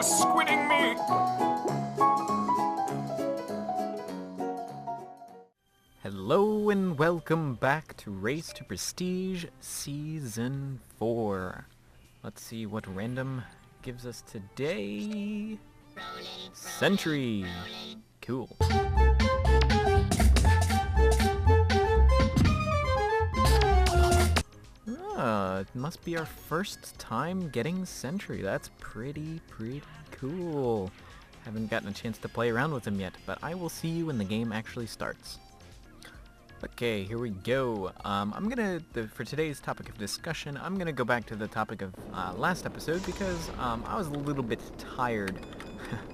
squidding me! Hello and welcome back to Race to Prestige Season 4. Let's see what random gives us today. Sentry. Cool. It must be our first time getting Sentry. That's pretty cool. Haven't gotten a chance to play around with him yet, but I will see you when the game actually starts. Okay, here we go. For today's topic of discussion, I'm gonna go back to the topic of last episode because I was a little bit tired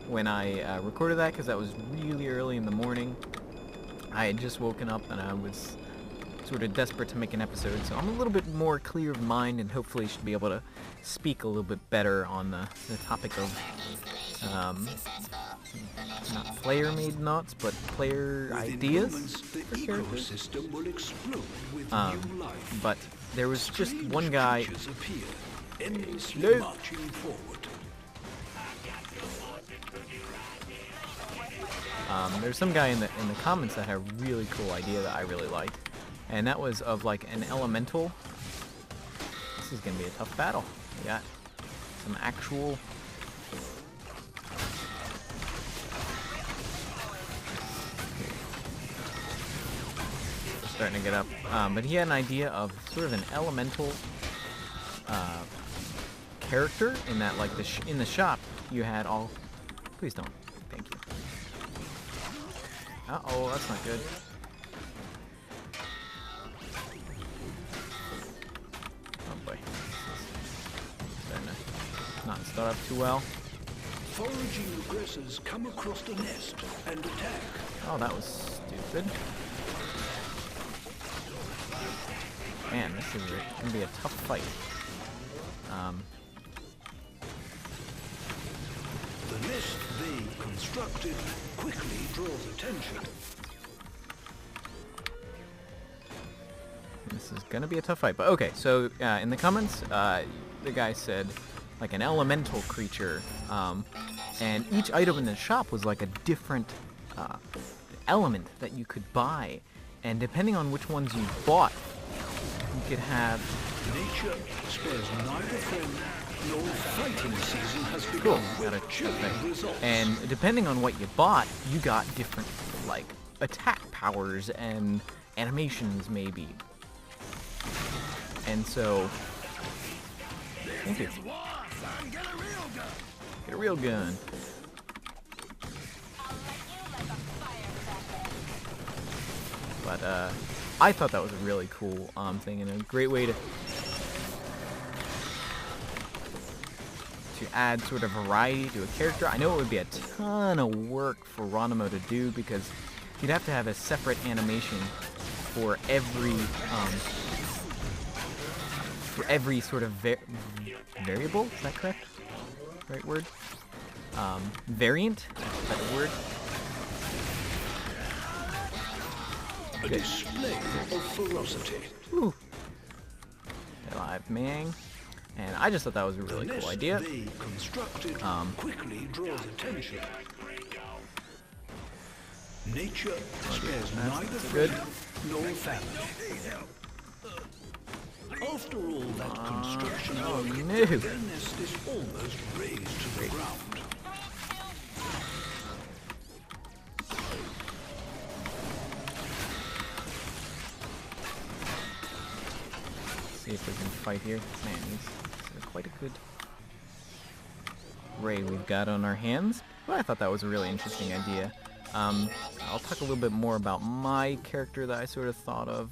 when I recorded that because that was really early in the morning. I had just woken up and I was sort of desperate to make an episode, so I'm a little bit more clear of mind and hopefully should be able to speak a little bit better on the topic of not player-made knots, but player ideas for characters. But there was just one guy. There's some guy in the comments that had a really cool idea that I really liked, and that was of like an elemental. This is gonna be a tough battle. We got some actual. Starting to get up, but he had an idea of sort of an elemental character in that, like in the shop, you had all. Please don't. Thank you. Uh-oh, that's not good. Oh boy, starting to not start up too well. Foraging aggressors come across the nest and attack. Oh, that was stupid. Man, this is gonna be a tough fight. The nest they constructed quickly draws attention. This is gonna be a tough fight, but okay. So in the comments, the guy said like an elemental creature, and each item in the shop was like a different element that you could buy, and depending on which ones you bought. You could have. Nature spares neither friend nor fighting season has Cool. begun. And depending on what you bought, you got different like attack powers and animations maybe. And so, thank you. Get a real gun. But I thought that was a really cool thing and a great way to add sort of variety to a character. I know it would be a ton of work for Ronimo to do because you'd have to have a separate animation for every sort of variable. Is that correct? Right word? Variant? Is that the word? A display of ferocity. Ooh. Alive Mang. And I just thought that was a really cool idea. They constructed quickly draws attention. Nature spares neither friend nor family. After all that construction work, no. their nest is almost raised to the ground. See if we can fight here. Man, this is quite a good raid we've got on our hands. But I thought that was a really interesting idea. I'll talk a little bit more about my character that I sort of thought of.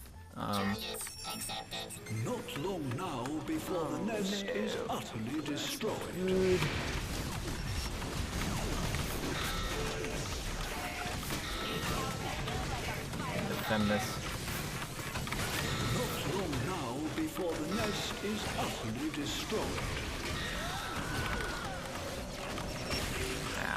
Not long now before the nest is utterly destroyed. Good. Defend this. Not long now before the nest is utterly destroyed.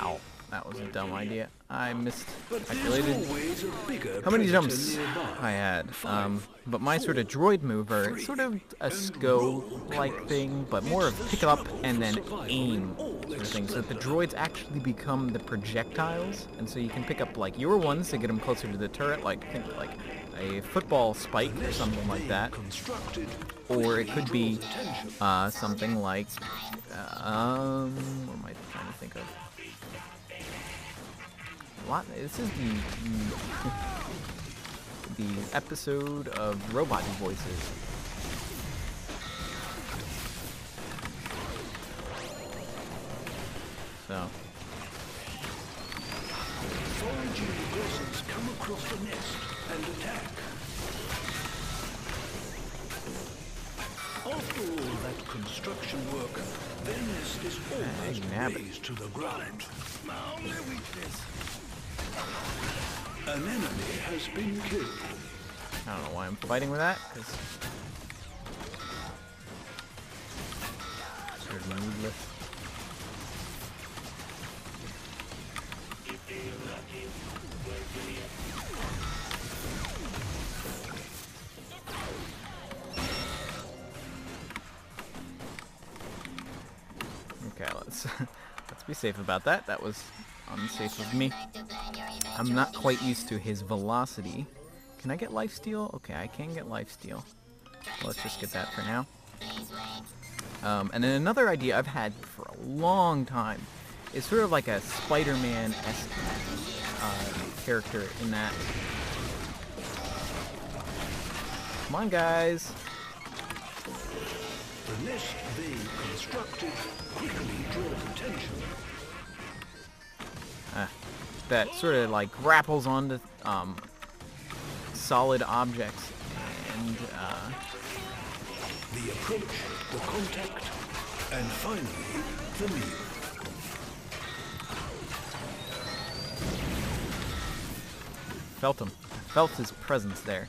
Ow. That was a dumb idea. I But miscalculated there's always a bigger how many predator jumps nearby. I had. 5, But my sort of droid mover, it's sort of a SCO-like thing, but more of pick up and then aim sort of thing, so that the droids actually become the projectiles, and so you can pick up like your ones to get them closer to the turret, like think like a football spike or something like that, or it could be something like what am I trying to think of? This is the episode of Robot Voices. So. Foraging aggressors come across the nest and attack. After all that construction work, their nest is almost razed to the ground. An enemy has been killed. I don't know why I'm fighting with that, because it's sort of needless. Okay, let's be safe about that. That was unsafe of me. I'm not quite used to his velocity. Can I get lifesteal? Okay, I can get lifesteal. Let's just get that for now. And then another idea I've had for a long time is sort of like a Spider-Man-esque character in that. Come on, guys. The nest they constructed quickly draws attention. That sort of like grapples onto solid objects, and the approach, the contact, and finally the meal. felt him. Felt his presence there.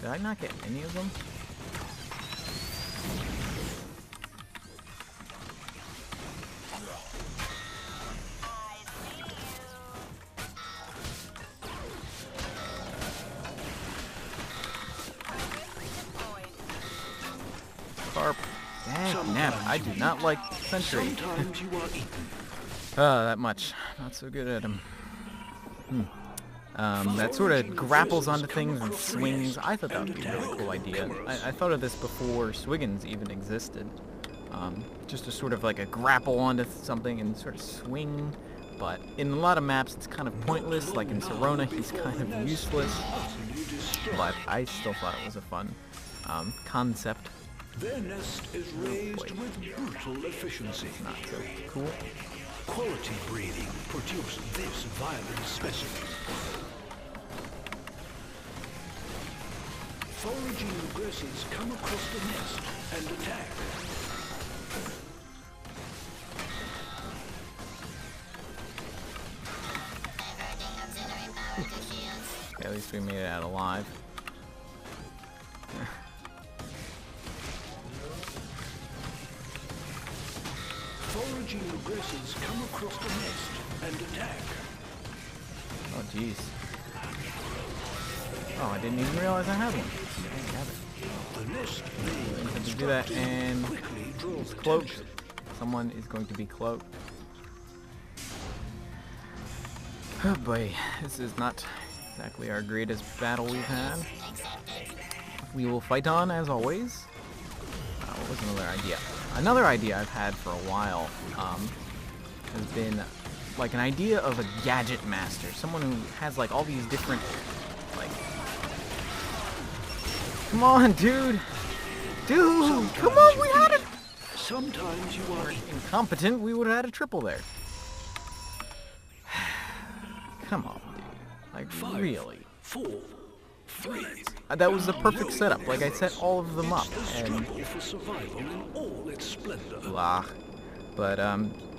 Did I not get any of them? Carp. Dang, nap. I do not like Sentry. Sometimes you are eaten. That much. Not so good at him. That sort of grapples onto things and swings. I thought that would be a really cool idea. I thought of this before Swiggins even existed. Just to sort of like a grapple onto something and sort of swing. But in a lot of maps it's kind of pointless. Like in Serona he's kind of useless. But I still thought it was a fun concept. Their nest is raised with brutal efficiency. Not so cool. Quality breeding produced this violent specimen. Foraging aggressors come across the nest and attack. Okay, at least we made it out alive. Foraging aggressors come across the nest and attack. Oh, jeez. Oh, I didn't even realize I had one. I didn't have it. The nest I have to do that, and it's cloaked. Someone is going to be cloaked. Oh boy, this is not exactly our greatest battle we've had. We will fight on, as always. What was another idea? Another idea I've had for a while has been like an idea of a gadget master. Someone who has like all these different, like... Come on, dude! Dude! Come on, we had it! Sometimes you are incompetent, we would have had a triple there. Come on, dude. Like, 5, really? 4, 3. That was the perfect setup. Like, I set all of them up, and... For survival in all its splendor. Blah. But,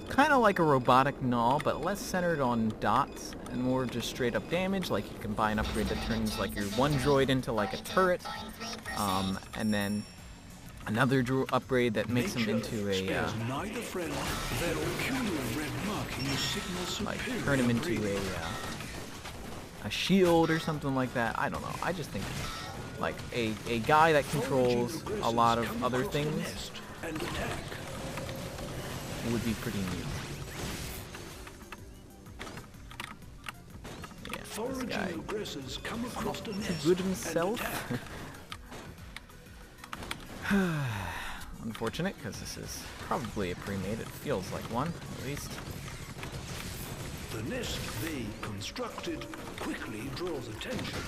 kind of like a robotic Gnaw, but less centered on dots, and more just straight up damage. Like, you can buy an upgrade that turns, like, your one droid into, like, a turret. And then another upgrade that makes him into a, like, turn him into a shield or something like that. I don't know. I just think, like, a guy that controls a lot of other things would be pretty neat. Yeah, this guy aggressors come across the too nest good and himself. attack. Unfortunate, because this is probably a pre-made. It feels like one, at least. The nest they constructed quickly draws attention.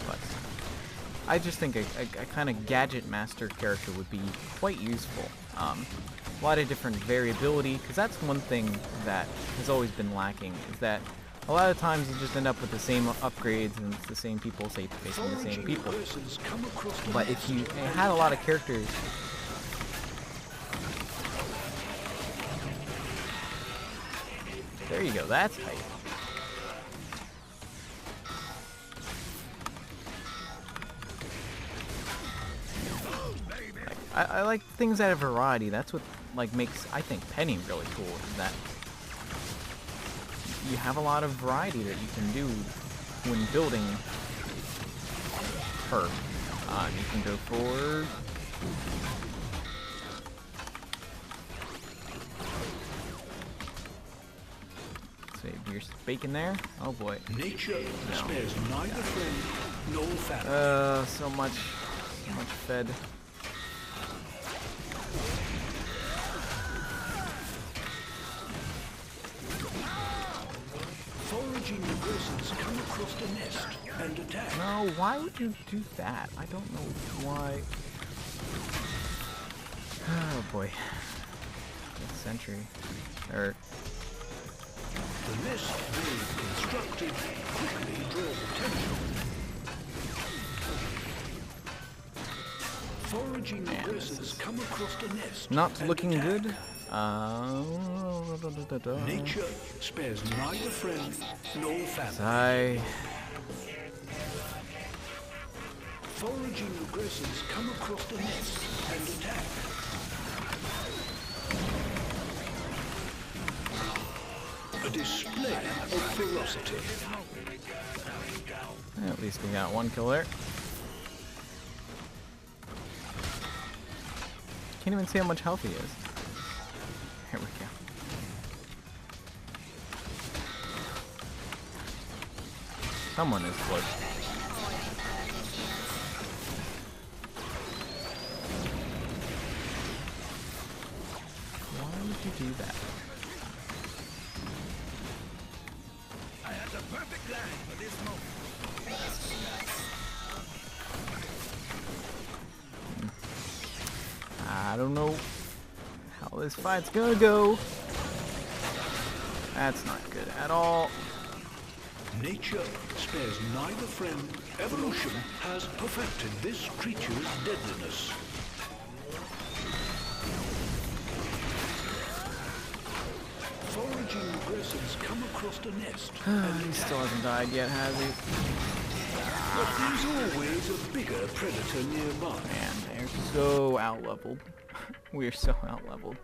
But I just think a kind of gadget master character would be quite useful. A lot of different variability, because that's one thing that has always been lacking, is that a lot of times you just end up with the same upgrades and it's the same people, say, facing the same people. But if you had a lot of characters... There you go, that's height. I like things that have variety. That's what makes, I think, Penny really cool, is that you have a lot of variety that you can do when building her. You can go for... Save your bacon there. Oh boy. Nature spares neither friend nor family. So much fed. Foraging aggressors come across the nest and attack. No, why would you do that? I don't know why. Oh boy. Good sentry. Or... The nest they constructed quickly draws attention. Foraging aggressors come across the nest. Not looking attack. good. Nature spares neither friend nor family. Foraging aggressors come across the nest and attack. A display of ferocity. At least we got one kill there. Can't even see how much health he is. Here we go. Someone is close. Why would you do that? I had the perfect line for this moment. I don't know how this fight's gonna go. That's not good at all. Nature spares neither friend. Evolution has perfected this creature's deadliness. Foraging aggressors come across the nest. He still hasn't died yet, has he? But there's always a bigger predator nearby. Man, they're so out-leveled. We're so out-leveled.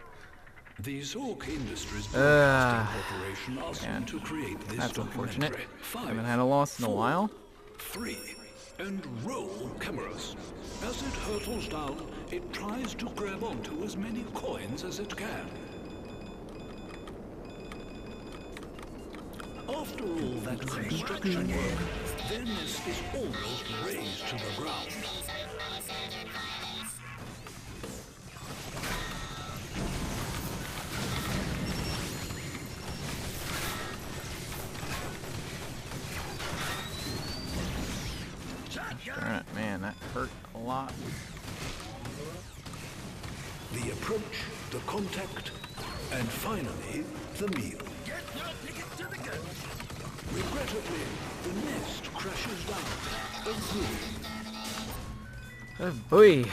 The Zork Industries Broadcasting Corporation asked man. me to create this That's unfortunate. documentary. 5, Haven't had a loss in a 4, while. 3, and roll cameras. As it hurtles down, it tries to grab onto as many coins as it can. After all that construction work, their nest is almost razed to the ground. Darn it, man, that hurt a lot. The approach, the contact, and finally, the meal. Get your ticket to the gun. Regrettably, the nest crashes down. A ruin. Oh boy.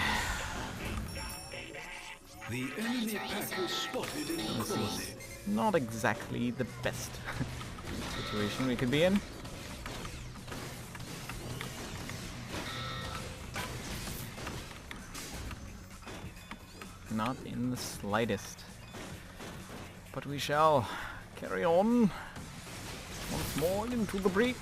The enemy pack is spotted in the This colony. is not exactly the best situation we could be in. Not in the slightest. But we shall carry on once more into the breach.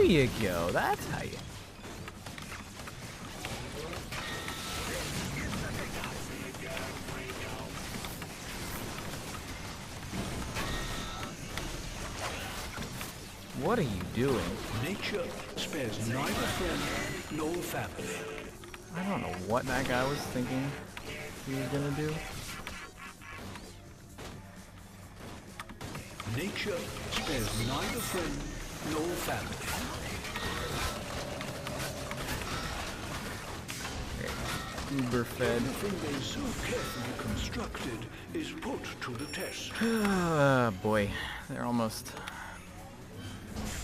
you go. That's how you... What are you doing? Nature spares neither friend nor family. I don't know what that guy was thinking he was gonna do. Nature spares neither friend nor family. Uber fed. Everything they so carefully constructed is put to the test. Ah, boy. They're almost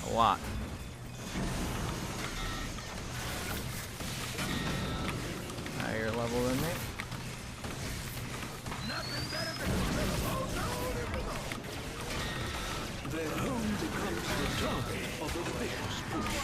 a lot. Higher level than me. Their home becomes the target of a vicious push.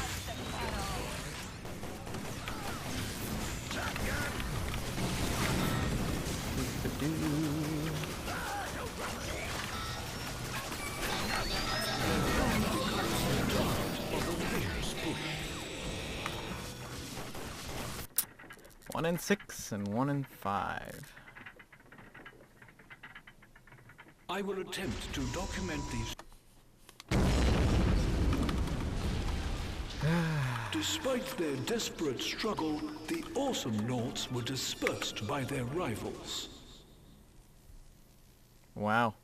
One in 6 and 1 in 5. I will attempt to document these. Despite their desperate struggle, the Awesomenauts were dispersed by their rivals. Wow.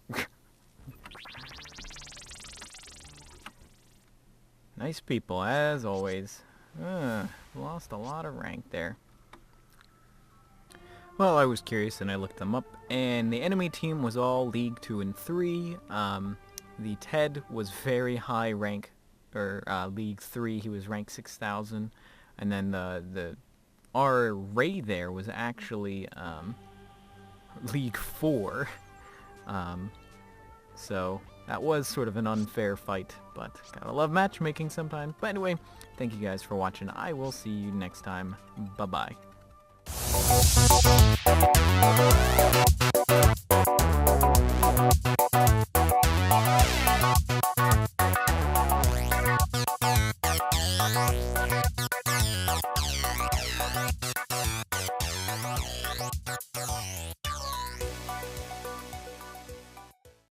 Nice people, as always. Lost a lot of rank there. Well, I was curious and I looked them up, and the enemy team was all League 2 and 3. The Ted was very high rank, or League 3, he was rank 6,000. And then our Ray there was actually League 4. So that was sort of an unfair fight, but gotta love matchmaking sometimes. But anyway, thank you guys for watching. I will see you next time. Bye-bye.